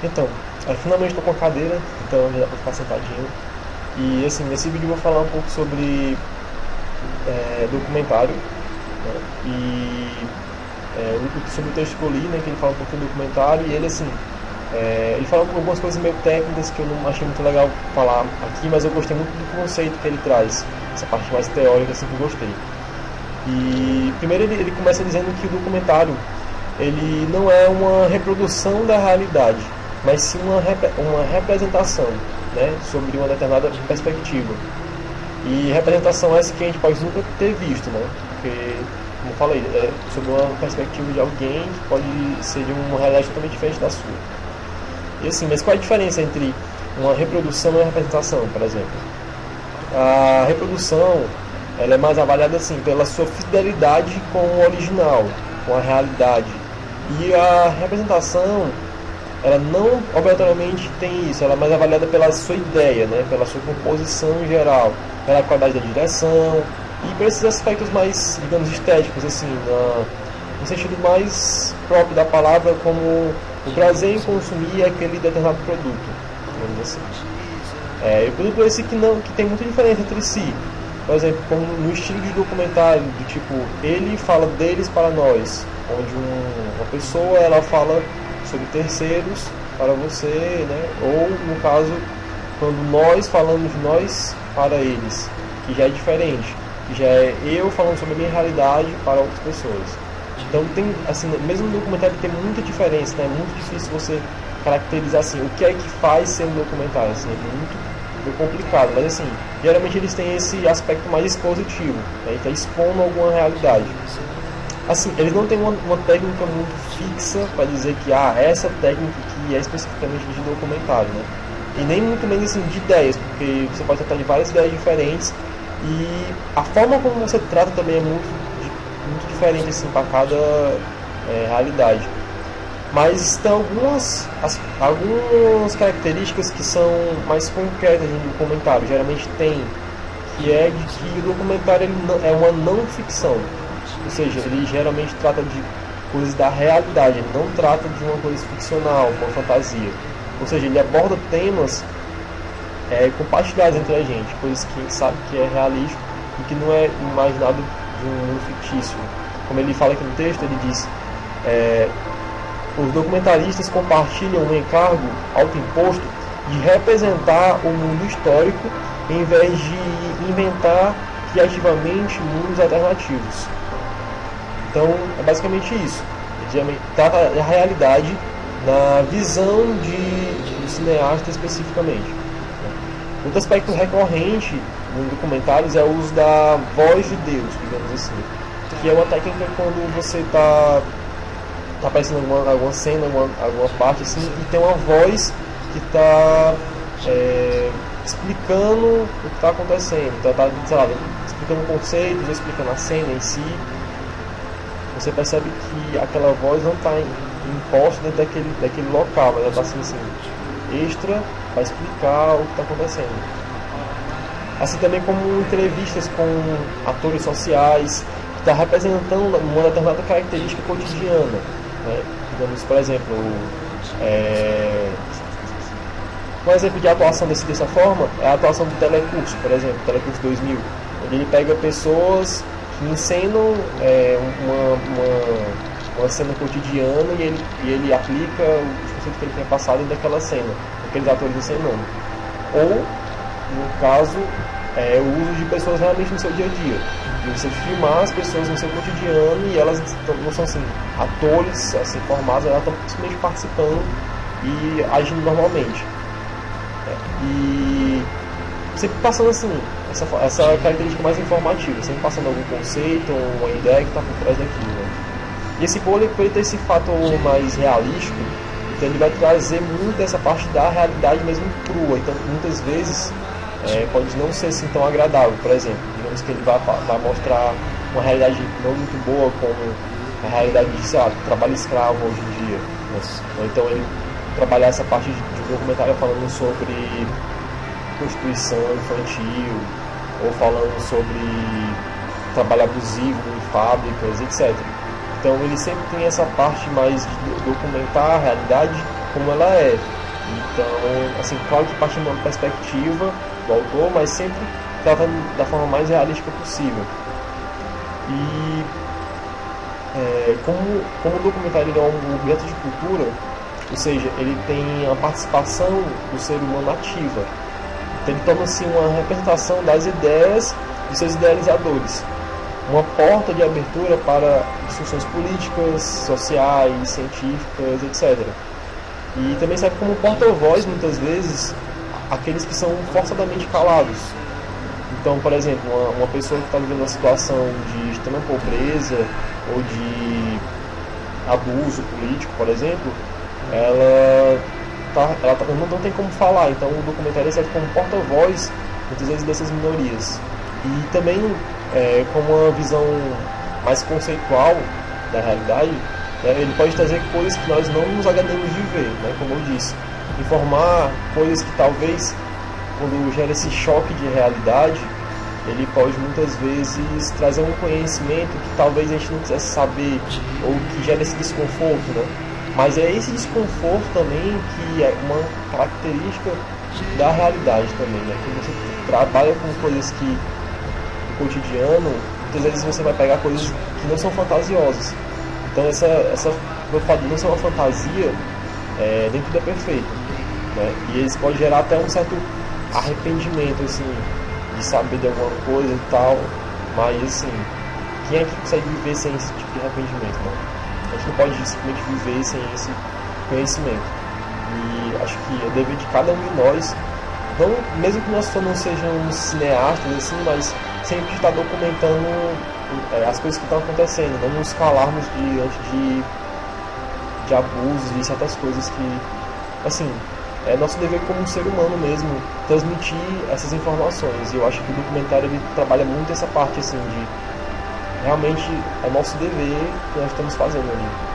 Então, finalmente estou com a cadeira, então já dá para ficar sentadinho. E assim, nesse vídeo eu vou falar um pouco sobre documentário, né? Sobre o texto que eu li, né, que ele fala um pouco do documentário, e ele assim, ele fala algumas coisas meio técnicas que eu não achei muito legal falar aqui, mas eu gostei muito do conceito que ele traz, essa parte mais teórica assim, que eu gostei. E primeiro ele começa dizendo que o documentário ele não é uma reprodução da realidade, mas sim uma representação, né, sobre uma determinada perspectiva. E representação essa que a gente pode nunca ter visto, né, porque, como eu falei, é sobre uma perspectiva de alguém que pode ser de uma realidade totalmente diferente da sua. E assim, mas qual é a diferença entre uma reprodução e uma representação, por exemplo? A reprodução ela é mais avaliada assim pela sua fidelidade com o original, com a realidade. E a representação, ela não obrigatoriamente tem isso, ela é mais avaliada pela sua ideia, né, pela sua composição em geral, pela qualidade da direção e por esses aspectos mais, digamos, estéticos, assim, no sentido mais próprio da palavra, como o prazer em consumir aquele determinado produto, digamos assim. E o produto esse que tem muita diferença entre si. Por exemplo, como no estilo de documentário, do tipo, ele fala deles para nós, onde uma pessoa ela fala sobre terceiros para você, né? Ou no caso, quando nós falamos de nós para eles, que já é diferente, que já é eu falando sobre a minha realidade para outras pessoas. Então tem, assim, mesmo no documentário tem muita diferença, né? É muito difícil você caracterizar assim, o que é que faz ser um documentário, assim, é muito complicado, mas assim, geralmente eles têm esse aspecto mais expositivo, né? Ele está expondo alguma realidade. Assim, eles não têm uma técnica muito fixa para dizer que essa técnica aqui é especificamente de documentário, né? E nem muito menos assim, de ideias, porque você pode tratar de várias ideias diferentes e a forma como você trata também é muito diferente assim, para cada realidade. Mas tem algumas características que são mais concretas no documentário. Geralmente tem, que é de que o documentário é uma não ficção. Ou seja, ele geralmente trata de coisas da realidade, ele não trata de uma coisa ficcional, uma fantasia. Ou seja, ele aborda temas compartilhados entre a gente, coisas que a gente sabe que é realístico e que não é imaginado de um mundo fictício. Como ele fala aqui no texto, ele diz... os documentaristas compartilham um encargo autoimposto de representar o mundo histórico em vez de inventar criativamente mundos alternativos. Então, é basicamente isso. Ele trata a realidade na visão do cineasta especificamente. Outro aspecto recorrente nos documentários é o uso da voz de Deus, digamos assim, que é uma técnica quando você está aparecendo alguma cena, alguma parte assim, e tem uma voz que está explicando o que está acontecendo. Então está, sei lá, explicando conceitos, explicando a cena em si. Você percebe que aquela voz não está imposta dentro daquele local, mas ela está assim, extra para explicar o que está acontecendo. Assim também como entrevistas com atores sociais, que está representando uma determinada característica cotidiana. Né? Digamos, por exemplo, um exemplo de atuação dessa forma é a atuação do Telecurso, por exemplo, Telecurso 2000, onde ele pega pessoas que encenam uma cena cotidiana e ele aplica os conceitos que ele tem passado dentro daquela cena, aqueles atores encenando. Ou, no caso, o uso de pessoas realmente no seu dia a dia. E você filmar as pessoas no seu cotidiano e elas não são assim, atores assim, formados, elas estão simplesmente participando e agindo normalmente. E sempre passando assim, essa característica mais informativa, sempre passando algum conceito, uma ideia que está por trás daquilo. Né? E esse por ele ter esse fator mais realístico, então ele vai trazer muito dessa parte da realidade mesmo crua. Então muitas vezes pode não ser assim tão agradável. Por exemplo, digamos que ele vai mostrar uma realidade não muito boa, como a realidade de trabalho escravo hoje em dia. Né? Ou então ele trabalhar essa parte de um documentário falando sobre prostituição infantil, ou falando sobre trabalho abusivo em fábricas, etc. Então ele sempre tem essa parte mais de documentar a realidade como ela é. Então, assim, claro que partindo de uma perspectiva do autor, mas sempre tratando da forma mais realística possível. E como o documentário ele é um objeto de cultura, ou seja, ele tem a participação do ser humano ativa. Então, ele torna-se uma representação das ideias dos seus idealizadores, uma porta de abertura para discussões políticas, sociais, científicas, etc. E também serve como porta-voz, muitas vezes, aqueles que são forçadamente calados. Então, por exemplo, uma pessoa que está vivendo uma situação de extrema pobreza ou de abuso político, por exemplo, ela não tem como falar. Então, o documentário serve como porta-voz, muitas vezes, dessas minorias. E também, com uma visão mais conceitual da realidade, ele pode trazer coisas que nós não nos agradamos de ver, né? Como eu disse, informar coisas que talvez, quando gera esse choque de realidade, ele pode muitas vezes trazer um conhecimento que talvez a gente não quisesse saber, ou que gera esse desconforto, né? Mas é esse desconforto também que é uma característica da realidade também, né? Quando você trabalha com coisas que do cotidiano, muitas vezes você vai pegar coisas que não são fantasiosas. Então essa não ser uma fantasia, nem tudo é perfeito, né? E isso pode gerar até um certo arrependimento, assim, de saber de alguma coisa e tal, mas assim, quem é que consegue viver sem esse tipo de arrependimento, né? A gente não pode simplesmente viver sem esse conhecimento. E acho que é dever de cada um de nós, não, mesmo que nós não sejamos cineastas, assim, mas sempre estar documentando as coisas que estão acontecendo, não nos calarmos diante de abusos e certas coisas que, assim, é nosso dever como um ser humano mesmo transmitir essas informações. E eu acho que o documentário ele trabalha muito essa parte, assim, de realmente é nosso dever que nós estamos fazendo ali.